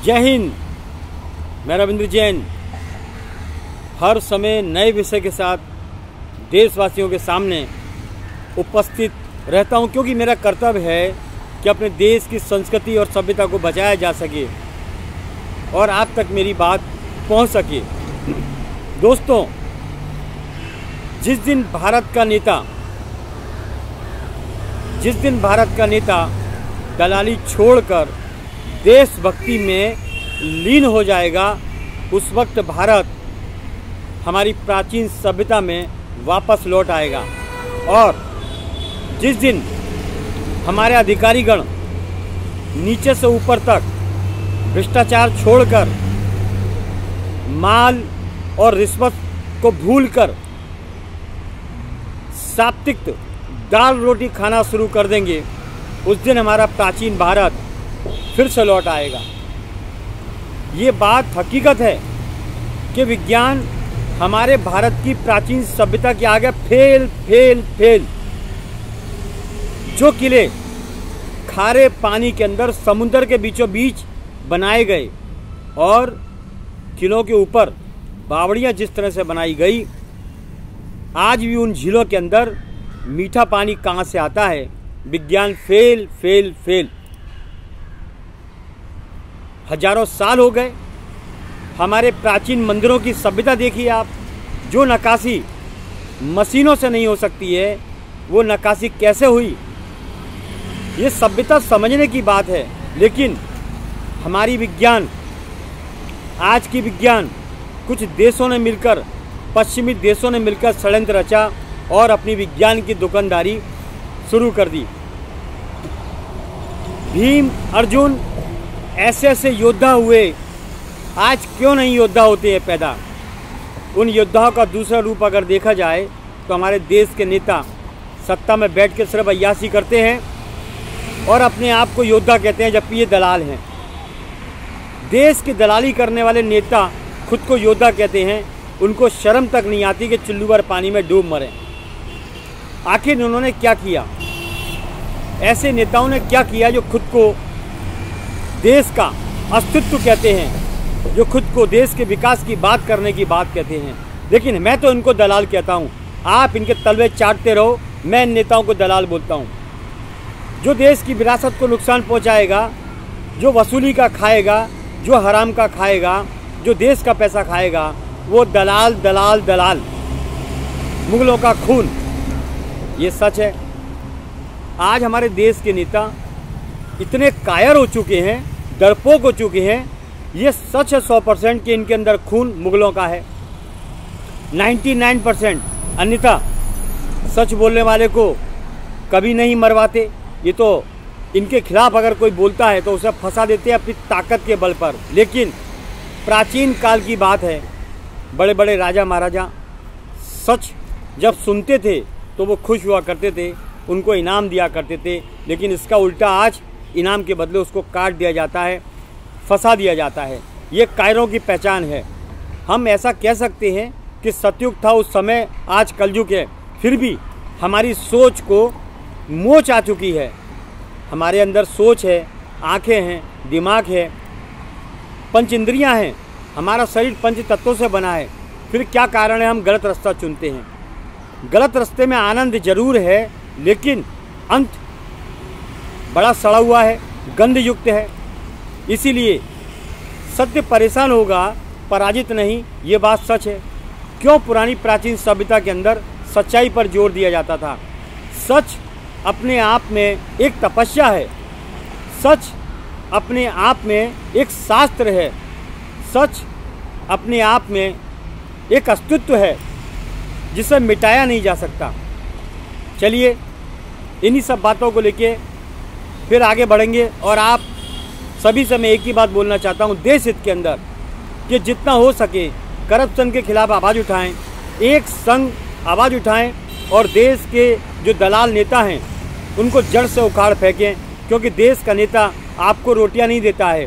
जय हिंद। मैं रविंद्र जैन हर समय नए विषय के साथ देशवासियों के सामने उपस्थित रहता हूं, क्योंकि मेरा कर्तव्य है कि अपने देश की संस्कृति और सभ्यता को बचाया जा सके और आप तक मेरी बात पहुंच सके। दोस्तों, जिस दिन भारत का नेता दलाली छोड़कर देशभक्ति में लीन हो जाएगा, उस वक्त भारत हमारी प्राचीन सभ्यता में वापस लौट आएगा। और जिस दिन हमारे अधिकारीगण नीचे से ऊपर तक भ्रष्टाचार छोड़कर माल और रिश्वत को भूलकर सात्विक दाल रोटी खाना शुरू कर देंगे, उस दिन हमारा प्राचीन भारत फिर से लौट आएगा। ये बात हकीकत है कि विज्ञान हमारे भारत की प्राचीन सभ्यता के आगे फेल। जो किले खारे पानी के अंदर समुद्र के बीचों बीच बनाए गए और किलों के ऊपर बावड़ियां जिस तरह से बनाई गई, आज भी उन झीलों के अंदर मीठा पानी कहाँ से आता है? विज्ञान फेल। हजारों साल हो गए। हमारे प्राचीन मंदिरों की सभ्यता देखिए आप। जो नक्काशी मशीनों से नहीं हो सकती है, वो नक्काशी कैसे हुई? ये सभ्यता समझने की बात है। लेकिन हमारी विज्ञान, आज की विज्ञान, कुछ देशों ने मिलकर, पश्चिमी देशों ने मिलकर षड्यंत्र रचा और अपनी विज्ञान की दुकानदारी शुरू कर दी। भीम अर्जुन ऐसे योद्धा हुए, आज क्यों नहीं योद्धा होते हैं पैदा? उन योद्धाओं का दूसरा रूप अगर देखा जाए तो हमारे देश के नेता सत्ता में बैठ के सिर्फ अय्याशी करते हैं और अपने आप को योद्धा कहते हैं, जबकि ये दलाल हैं। देश की दलाली करने वाले नेता खुद को योद्धा कहते हैं, उनको शर्म तक नहीं आती कि चुल्लू भर पानी में डूब मरें। आखिर उन्होंने क्या किया? ऐसे नेताओं ने क्या किया जो खुद को देश का अस्तित्व कहते हैं, जो खुद को देश के विकास की बात करने की बात कहते हैं? लेकिन मैं तो इनको दलाल कहता हूँ। आप इनके तलवे चाटते रहो, मैं इन नेताओं को दलाल बोलता हूँ। जो देश की विरासत को नुकसान पहुँचाएगा, जो वसूली का खाएगा, जो हराम का खाएगा, जो देश का पैसा खाएगा, वो दलाल। मुगलों का खून, ये सच है। आज हमारे देश के नेता इतने कायर हो चुके हैं, डरपोक हो चुके हैं। ये सच है 100% कि इनके अंदर खून मुगलों का है, 99%। अन्यथा सच बोलने वाले को कभी नहीं मरवाते। ये तो इनके खिलाफ अगर कोई बोलता है तो उसे फंसा देते हैं अपनी ताकत के बल पर। लेकिन प्राचीन काल की बात है, बड़े बड़े राजा महाराजा सच जब सुनते थे तो वो खुश हुआ करते थे, उनको इनाम दिया करते थे। लेकिन इसका उल्टा आज इनाम के बदले उसको काट दिया जाता है, फंसा दिया जाता है। ये कायरों की पहचान है। हम ऐसा कह सकते हैं कि सतयुग था उस समय, आज कलयुग है। फिर भी हमारी सोच को मोच आ चुकी है। हमारे अंदर सोच है, आँखें हैं, दिमाग है, पंच इंद्रियाँ हैं, हमारा शरीर पंच तत्वों से बना है। फिर क्या कारण है हम गलत रास्ता चुनते हैं? गलत रास्ते में आनंद जरूर है, लेकिन अंत बड़ा सड़ा हुआ है, गंध युक्त है। इसीलिए सत्य परेशान होगा, पराजित नहीं। ये बात सच है। क्यों पुरानी प्राचीन सभ्यता के अंदर सच्चाई पर जोर दिया जाता था? सच अपने आप में एक तपस्या है, सच अपने आप में एक शास्त्र है, सच अपने आप में एक अस्तित्व है जिसे मिटाया नहीं जा सकता। चलिए, इन्हीं सब बातों को लेके फिर आगे बढ़ेंगे। और आप सभी से मैं एक ही बात बोलना चाहता हूँ, देश हित के अंदर, कि जितना हो सके करप्शन के खिलाफ आवाज़ उठाएं, एक संग आवाज़ उठाएं और देश के जो दलाल नेता हैं उनको जड़ से उखाड़ फेंकें। क्योंकि देश का नेता आपको रोटियां नहीं देता है।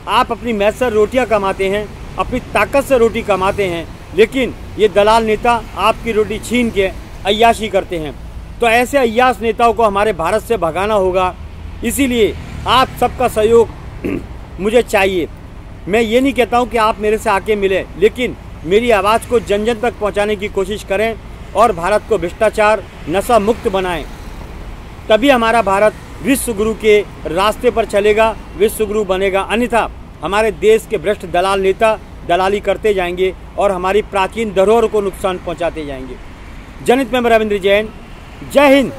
आप अपनी मेहनत से रोटियां कमाते हैं, अपनी ताकत से रोटी कमाते हैं, लेकिन ये दलाल नेता आपकी रोटी छीन के अय्याशी करते हैं। तो ऐसे अय्याश नेताओं को हमारे भारत से भगाना होगा। इसीलिए आप सबका सहयोग मुझे चाहिए। मैं ये नहीं कहता हूँ कि आप मेरे से आके मिलें, लेकिन मेरी आवाज़ को जन जन तक पहुँचाने की कोशिश करें और भारत को भ्रष्टाचार नशा मुक्त बनाएं। तभी हमारा भारत विश्व गुरु के रास्ते पर चलेगा, विश्व गुरु बनेगा। अन्यथा हमारे देश के भ्रष्ट दलाल नेता दलाली करते जाएंगे और हमारी प्राचीन धरोहर को नुकसान पहुंचाते जाएंगे। जनहित में रविंद्र जैन। जय हिंद।